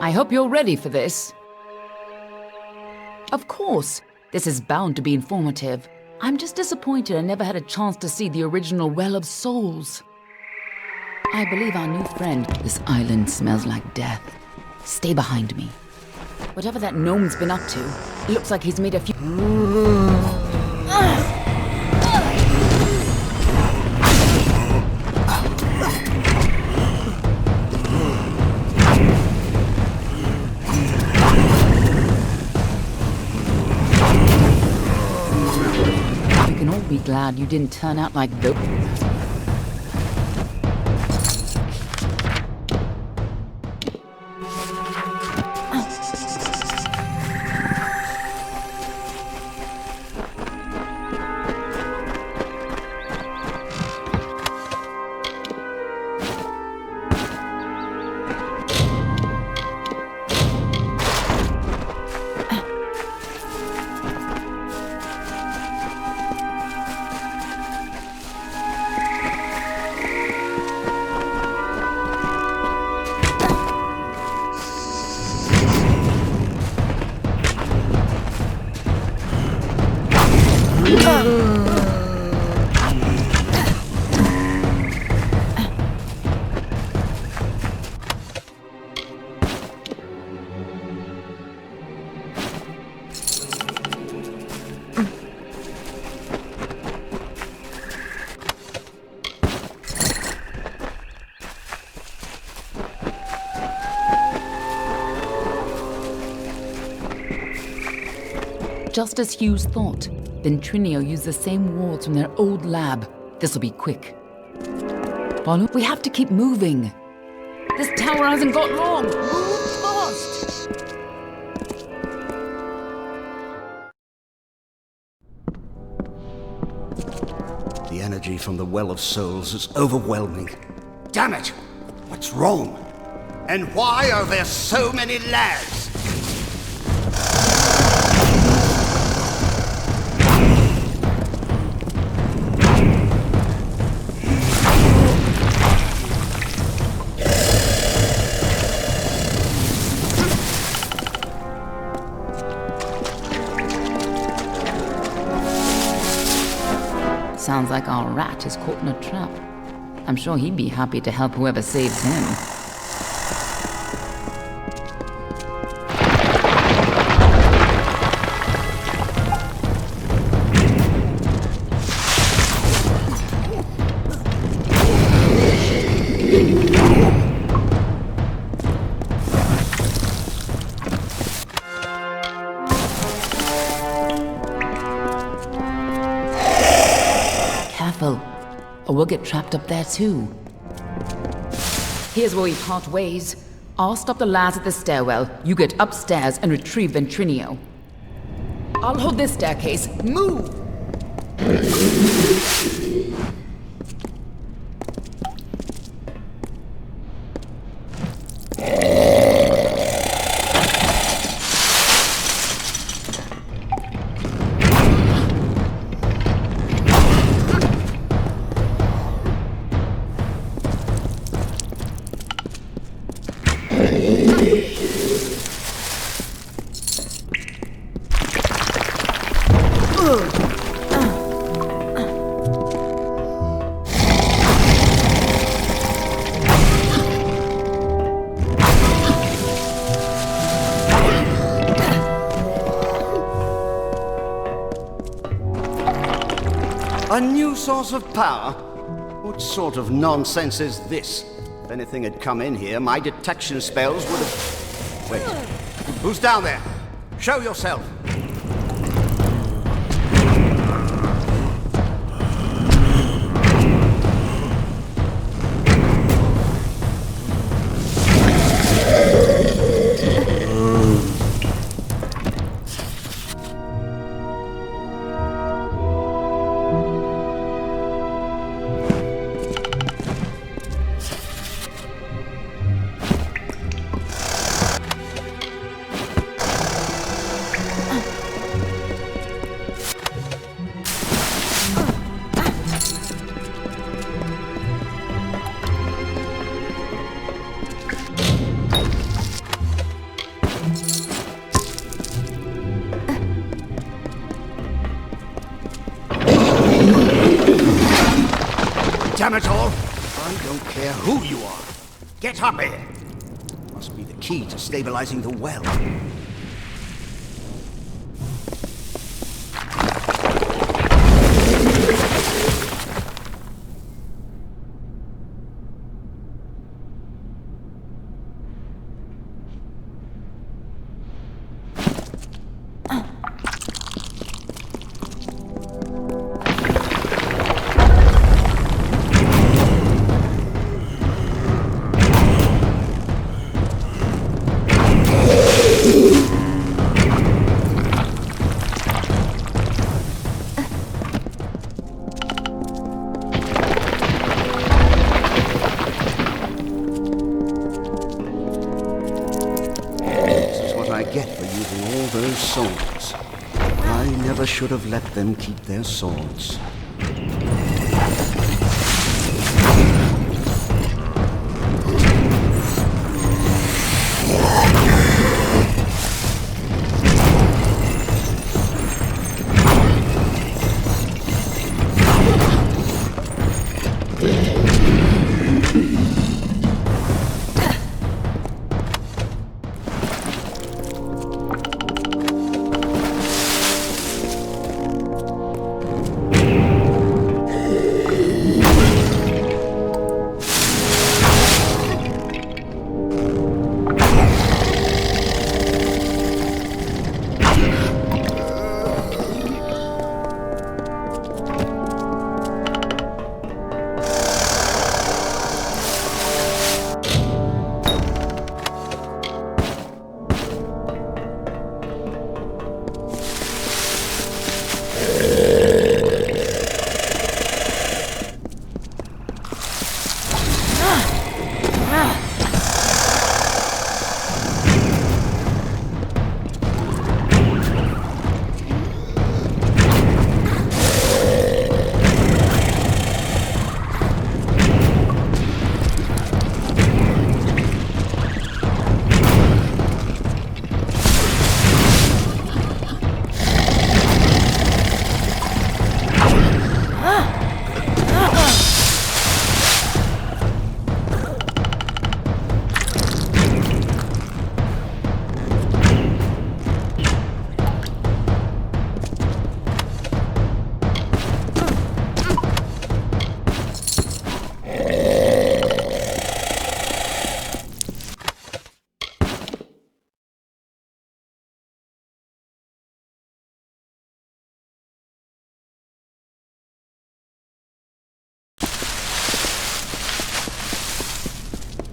I hope you're ready for this. Of course, this is bound to be informative. I'm just disappointed I never had a chance to see the original Well of Souls. I believe our new friend... This island smells like death. Stay behind me. Whatever that gnome's been up to, it looks like he's made a few... We can all be glad you didn't turn out like those. Just as Hughes thought, Ventrinio used the same wards from their old lab. This'll be quick. Follow? We have to keep moving. This tower hasn't got long. Move fast! The energy from the Well of Souls is overwhelming. Damn it! What's wrong? And why are there so many lads? Sounds like our rat is caught in a trap. I'm sure he'd be happy to help whoever saves him. Or we'll get trapped up there too. Here's where we part ways. I'll stop the lads at the stairwell. You get upstairs and retrieve Ventrinio. I'll hold this staircase. Move! A new source of power? What sort of nonsense is this? If anything had come in here, my detection spells would have... Wait. Who's down there? Show yourself! damn it all! I don't care who you are. Get up here! Must be the key to stabilizing the well. Swords. I never should have let them keep their swords.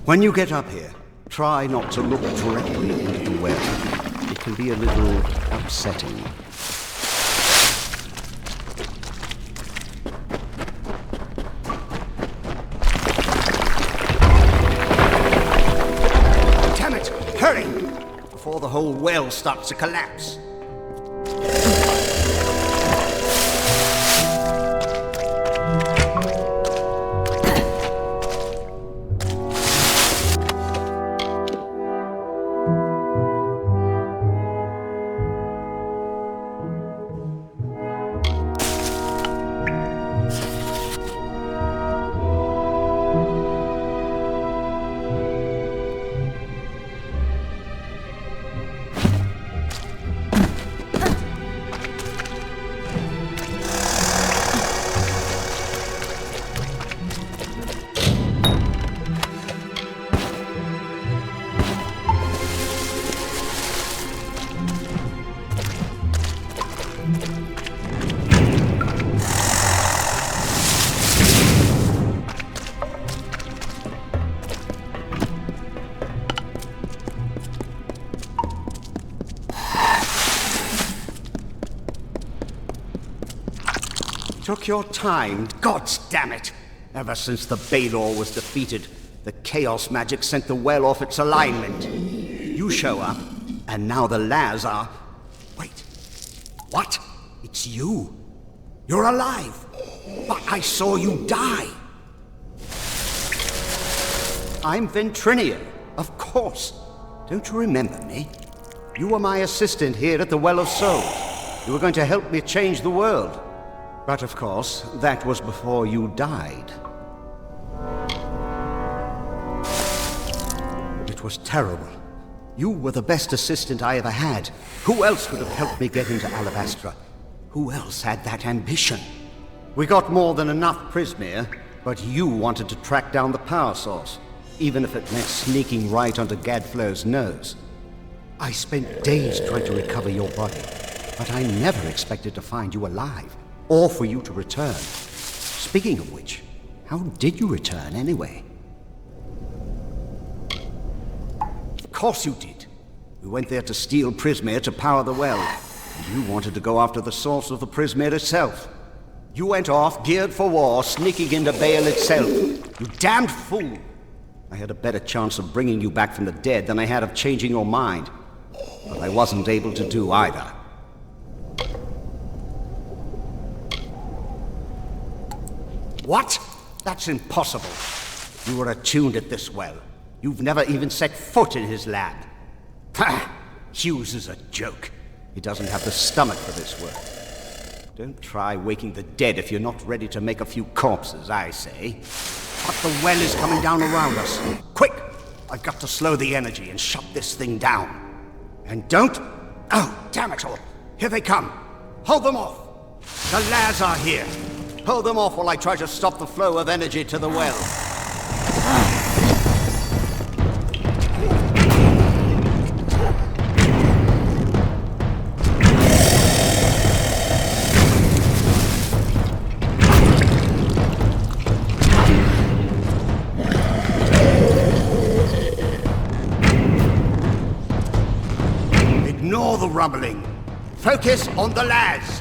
When you get up here, try not to look directly into the well. It can be a little upsetting. Damn it! Hurry! Before the whole well starts to collapse. Took your time, God damn it! Ever since the Balor was defeated, the Chaos magic sent the well off its alignment. You show up, and now the Laz are... Wait, what? It's you? You're alive! But I saw you die! I'm Ventrinia, of course. Don't you remember me? You were my assistant here at the Well of Souls. You were going to help me change the world. But of course, that was before you died. was terrible. You were the best assistant I ever had. Who else could have helped me get into Alabastra? Who else had that ambition? We got more than enough Prismere, but you wanted to track down the power source, even if it meant sneaking right onto Gadflow's nose. I spent days trying to recover your body, but I never expected to find you alive, or for you to return. Speaking of which, how did you return anyway? Of course you did. We went there to steal Prismere to power the well. And you wanted to go after the source of the Prismere itself. You went off, geared for war, sneaking into Baal itself. You damned fool! I had a better chance of bringing you back from the dead than I had of changing your mind. But I wasn't able to do either. What? That's impossible. You were attuned at this well. You've never even set foot in his lab. Ha! Hughes is a joke. He doesn't have the stomach for this work. Don't try waking the dead if you're not ready to make a few corpses, I say. But the well is coming down around us. Quick! I've got to slow the energy and shut this thing down. And don't... Oh, damn it all! Here they come! Hold them off! The lads are here! Hold them off while I try to stop the flow of energy to the well. Ignore the rumbling. Focus on the lads.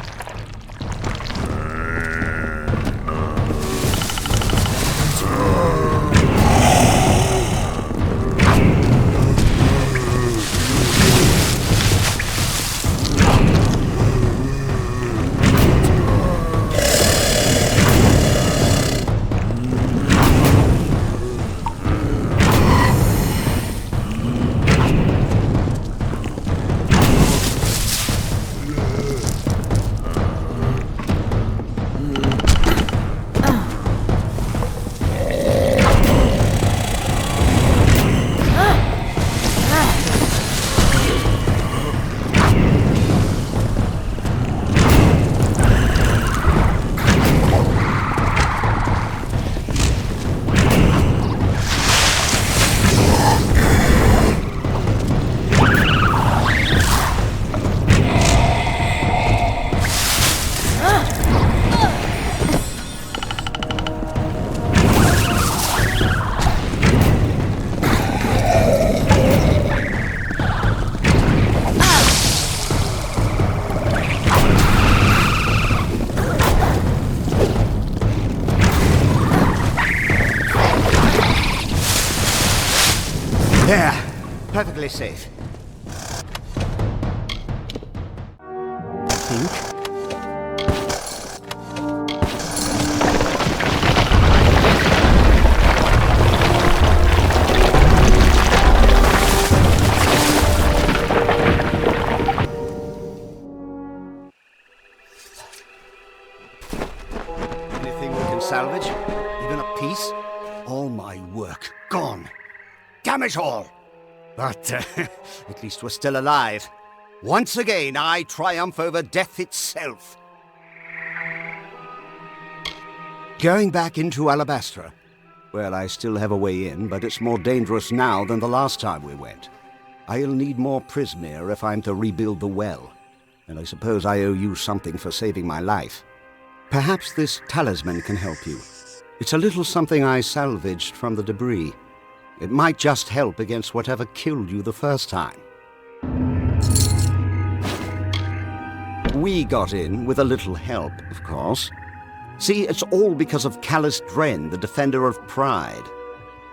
There. Perfectly safe. I think. Anything we can salvage? Even a piece? All my work gone. Damn it all! But at least we're still alive. Once again, I triumph over death itself. Going back into Alabastra. Well, I still have a way in, but it's more dangerous now than the last time we went. I'll need more Prismere if I'm to rebuild the well. And I suppose I owe you something for saving my life. Perhaps this talisman can help you. It's a little something I salvaged from the debris. It might just help against whatever killed you the first time. We got in with a little help, of course. See, it's all because of Callus Dren, the defender of pride.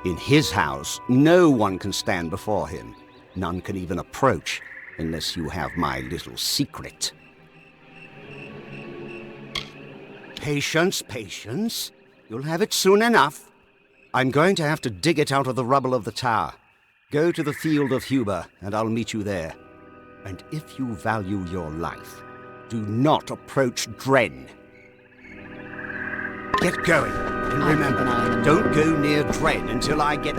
In his house, no one can stand before him. None can even approach, unless you have my little secret. Patience, patience. You'll have it soon enough. I'm going to have to dig it out of the rubble of the tower. Go to the field of Huber, and I'll meet you there. And if you value your life, do not approach Dren. Get going, and remember, don't go near Dren until I get...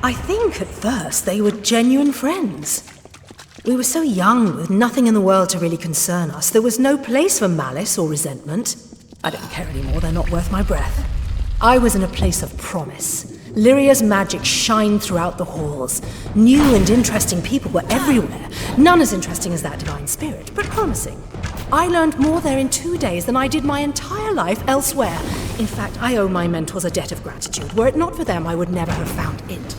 I think at first they were genuine friends. We were so young, with nothing in the world to really concern us. There was no place for malice or resentment. I don't care anymore, they're not worth my breath. I was in a place of promise. Lyria's magic shined throughout the halls. New and interesting people were everywhere. None as interesting as that divine spirit, but promising. I learned more there in 2 days than I did my entire life elsewhere. In fact, I owe my mentors a debt of gratitude. Were it not for them, I would never have found it.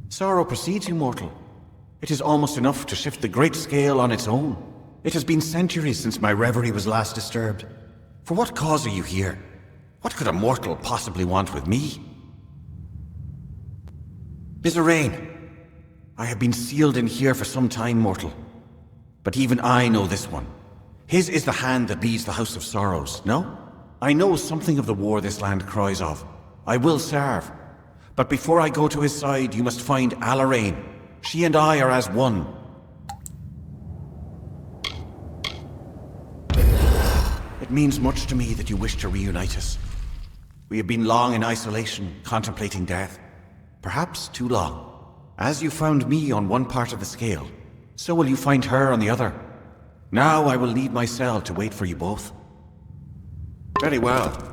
Sorrow precedes you, mortal. It is almost enough to shift the great scale on its own. It has been centuries since my reverie was last disturbed. For what cause are you here? What could a mortal possibly want with me? Bizarrain, I have been sealed in here for some time, mortal. But even I know this one. His is the hand that leads the House of Sorrows, no? I know something of the war this land cries of. I will serve. But before I go to his side, you must find Amalur. She and I are as one. It means much to me that you wish to reunite us. We have been long in isolation, contemplating death. Perhaps too long. As you found me on one part of the scale, so will you find her on the other. Now I will leave my cell to wait for you both. Very well.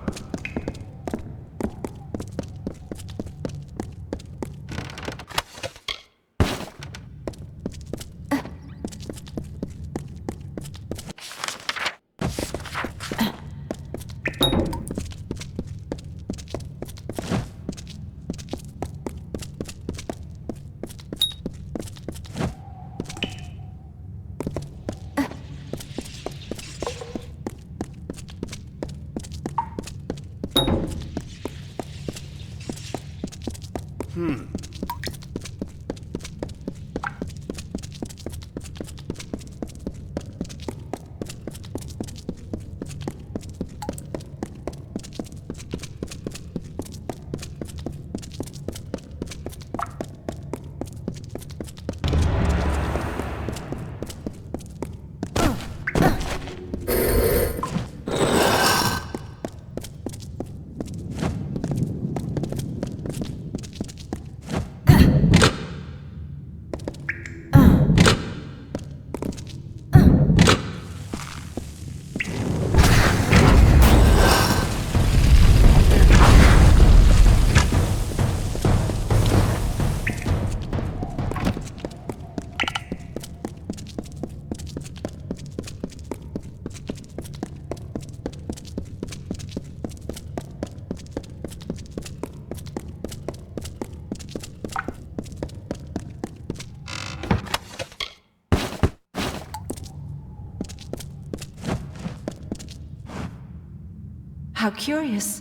How curious.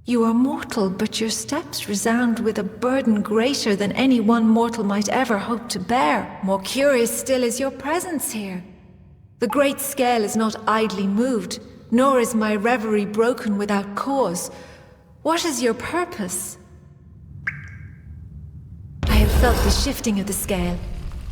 You are mortal, but your steps resound with a burden greater than any one mortal might ever hope to bear. More curious still is your presence here. The great scale is not idly moved, nor is my reverie broken without cause. What is your purpose? I have felt the shifting of the scale.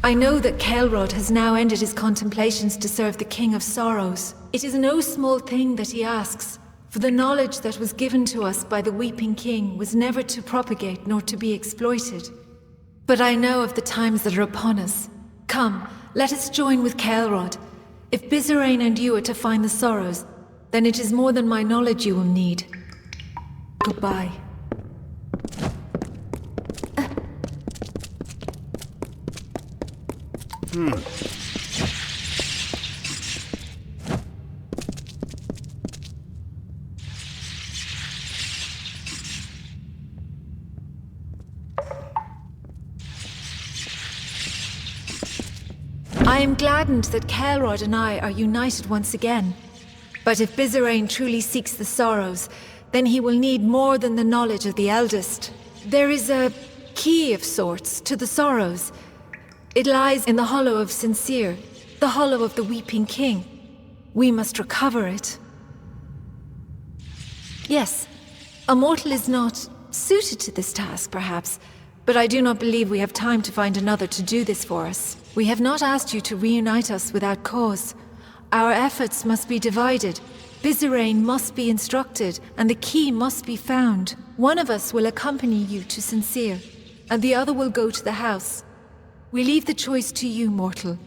I know that Caelrod has now ended his contemplations to serve the King of Sorrows. It is no small thing that he asks, for the knowledge that was given to us by the Weeping King was never to propagate nor to be exploited. But I know of the times that are upon us. Come, let us join with Caelrod. If Bizerain and you are to find the Sorrows, then it is more than my knowledge you will need. Goodbye. I am gladdened that Caelrod and I are united once again. But if Bizerain truly seeks the Sorrows, then he will need more than the knowledge of the eldest. There is a key of sorts to the Sorrows. It lies in the hollow of Sincere, the hollow of the Weeping King. We must recover it. Yes, a mortal is not suited to this task, perhaps, but I do not believe we have time to find another to do this for us. We have not asked you to reunite us without cause. Our efforts must be divided. Bizerain must be instructed, and the key must be found. One of us will accompany you to Sincere, and the other will go to the house. We leave the choice to you, mortal.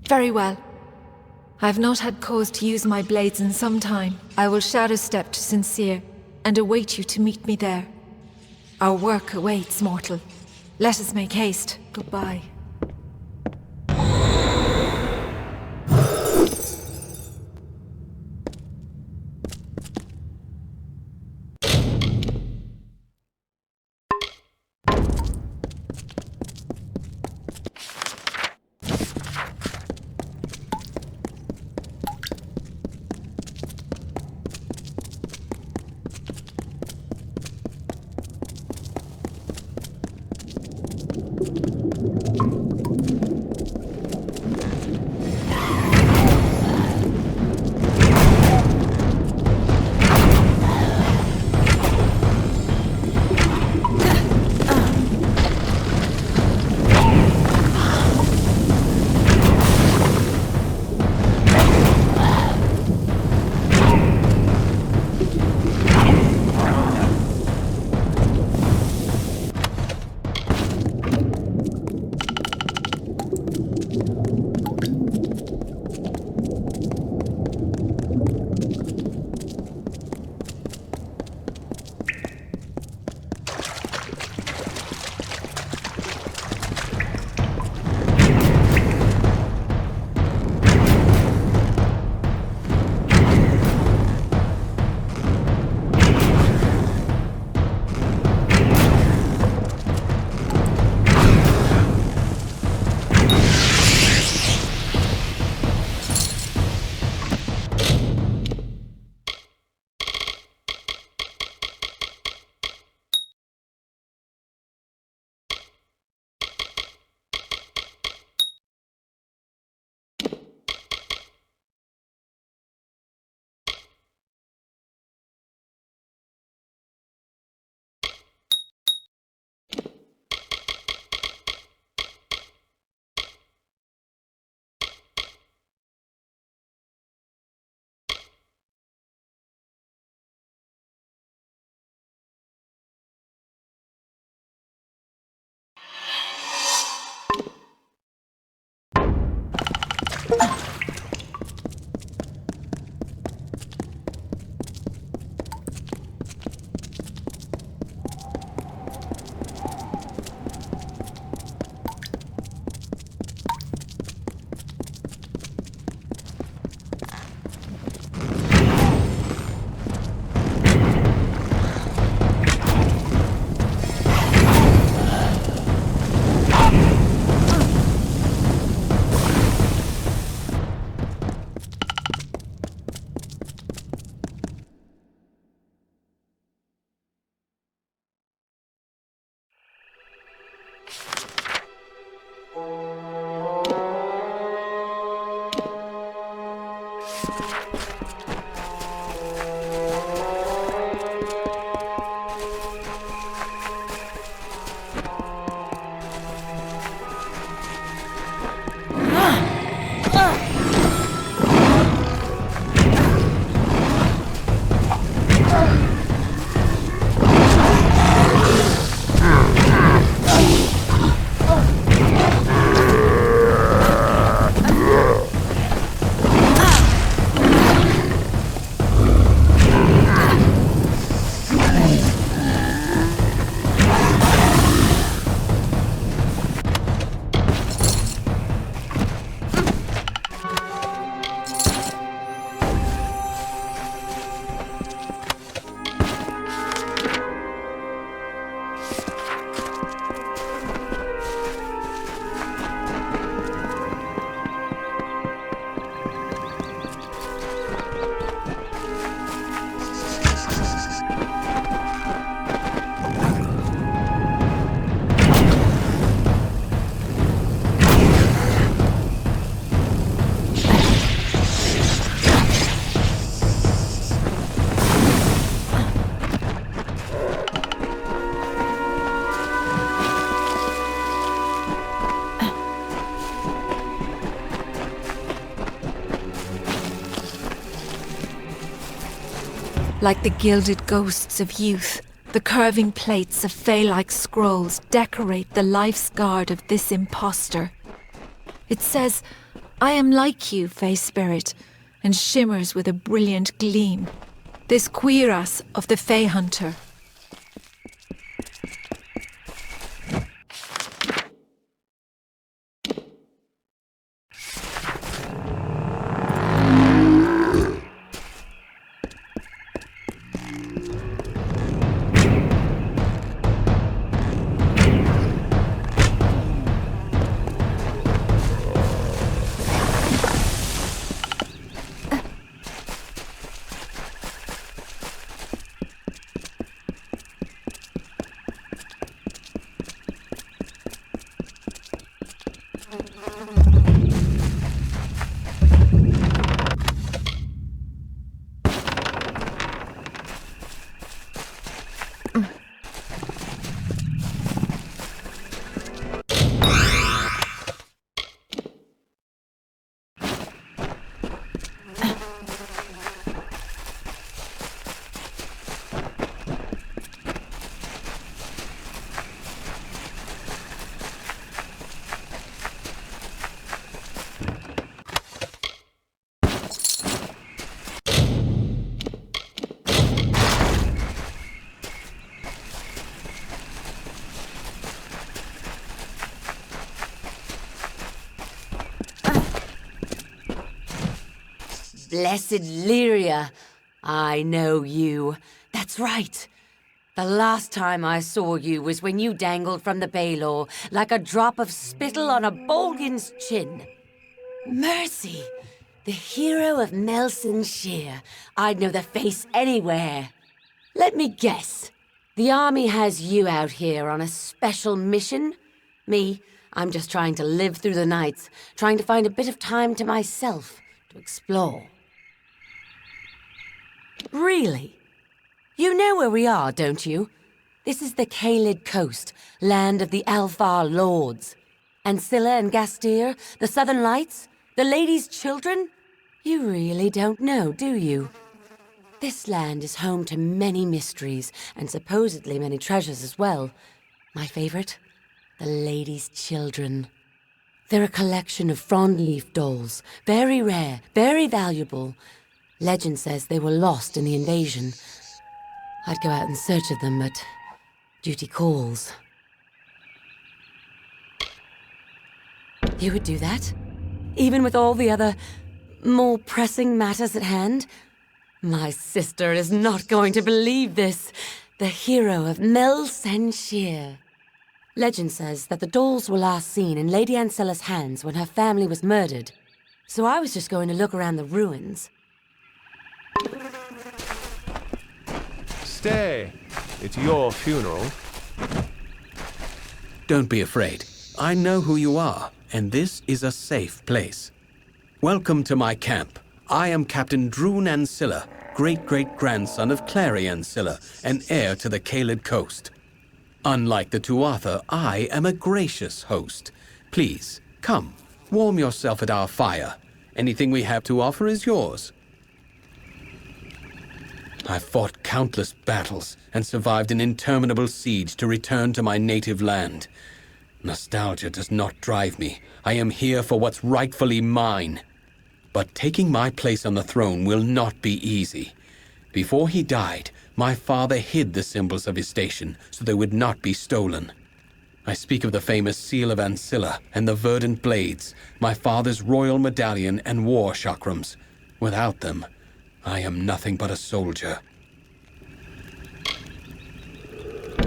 Very well. I have not had cause to use my blades in some time. I will shadow step to Sincere, and await you to meet me there. Our work awaits, mortal. Let us make haste. Goodbye. Like the gilded ghosts of youth, the curving plates of fey-like scrolls decorate the life's guard of this impostor. It says, "I am like you, Fey Spirit," and shimmers with a brilliant gleam. This cuirass of the Fey Hunter. Blessed Lyria, I know you. That's right. The last time I saw you was when you dangled from the Baylor like a drop of spittle on a Bolgan's chin. Mercy, the hero of Melson Shear. I'd know the face anywhere. Let me guess. The army has you out here on a special mission? Me, I'm just trying to live through the nights, trying to find a bit of time to myself, to explore. Really? You know where we are, don't you? This is the Kaled Coast, land of the Alfar Lords. Ancilla and Gastir, the Southern Lights, the Lady's Children? You really don't know, do you? This land is home to many mysteries, and supposedly many treasures as well. My favorite? The Lady's Children. They're a collection of frond-leaf dolls. Very rare, very valuable. Legend says they were lost in the invasion. I'd go out in search of them, but duty calls. You would do that? Even with all the other, more pressing matters at hand? My sister is not going to believe this. The hero of Mel Senshir. Legend says that the dolls were last seen in Lady Ancilla's hands when her family was murdered. So I was just going to look around the ruins. Stay. It's your funeral. Don't be afraid. I know who you are, and this is a safe place. Welcome to my camp. I am Captain Droon Ancilla, great-great-grandson of Clary Ancilla, and heir to the Caelid coast. Unlike the Tuatha, I am a gracious host. Please, come, warm yourself at our fire. Anything we have to offer is yours. I've fought countless battles and survived an interminable siege to return to my native land. Nostalgia does not drive me. I am here for what's rightfully mine. But taking my place on the throne will not be easy. Before he died, my father hid the symbols of his station so they would not be stolen. I speak of the famous Seal of Ancilla and the verdant blades, my father's royal medallion and war chakrams. Without them, I am nothing but a soldier.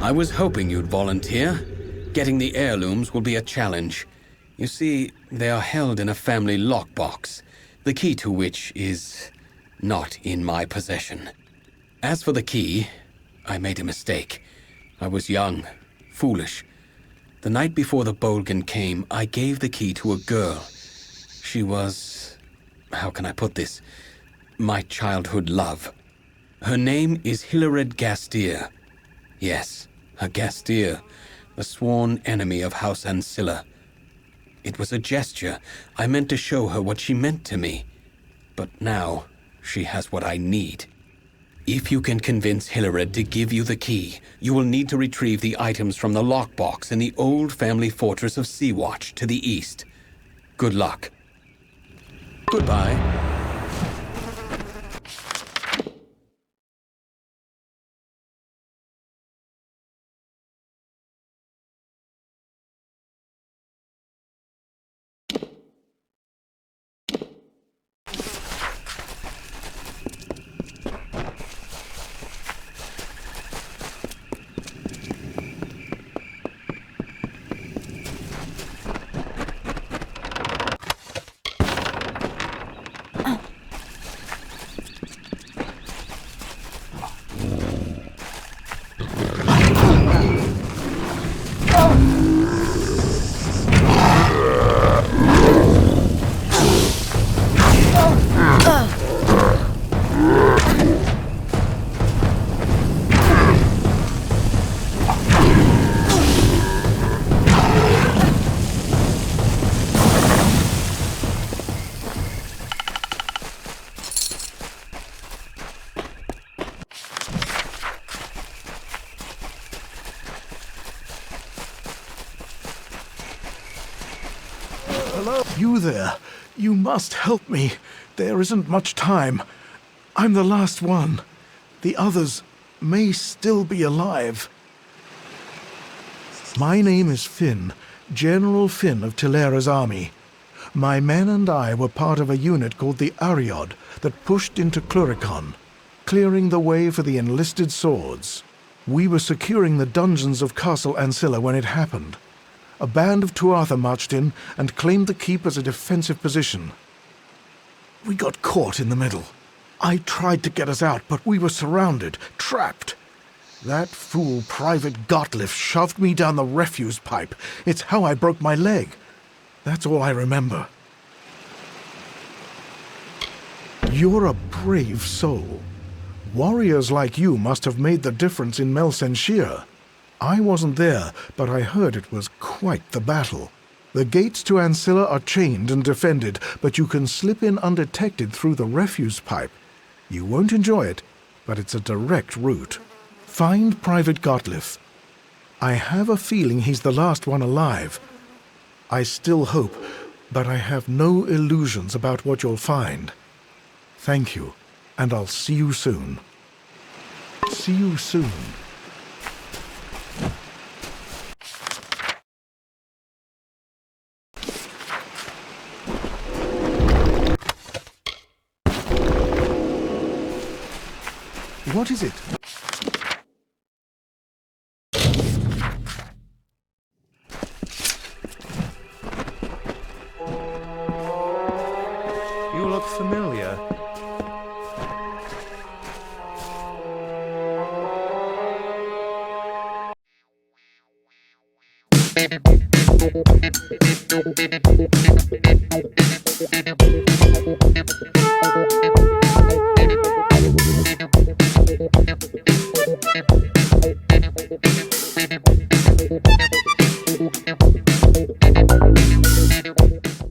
I was hoping you'd volunteer. Getting the heirlooms will be a challenge. You see, they are held in a family lockbox, the key to which is not in my possession. As for the key, I made a mistake. I was young, foolish. The night before the Bolgan came, I gave the key to a girl. She was, how can I put this, my childhood love. Her name is Hilared Gastier. Yes, a Gastier, the sworn enemy of House Ancilla. It was a gesture. I meant to show her what she meant to me. But now, she has what I need. If you can convince Hilared to give you the key, you will need to retrieve the items from the lockbox in the old family fortress of Sea-Watch to the east. Good luck. Goodbye. You there. You must help me. There isn't much time. I'm the last one. The others may still be alive. My name is Finn, General Finn of Tilera's army. My men and I were part of a unit called the Ariod that pushed into Cluricon, clearing the way for the enlisted swords. We were securing the dungeons of Castle Ancilla when it happened. A band of Tuatha marched in and claimed the keep as a defensive position. We got caught in the middle. I tried to get us out, but we were surrounded, trapped. That fool Private Gottlieb shoved me down the refuse pipe. It's how I broke my leg. That's all I remember. You're a brave soul. Warriors like you must have made the difference in Mel Senshir. I wasn't there, but I heard it was quite the battle. The gates to Ancilla are chained and defended, but you can slip in undetected through the refuse pipe. You won't enjoy it, but it's a direct route. Find Private Gottlieb. I have a feeling he's the last one alive. I still hope, but I have no illusions about what you'll find. Thank you, and I'll see you soon. See you soon. What is it? You look familiar.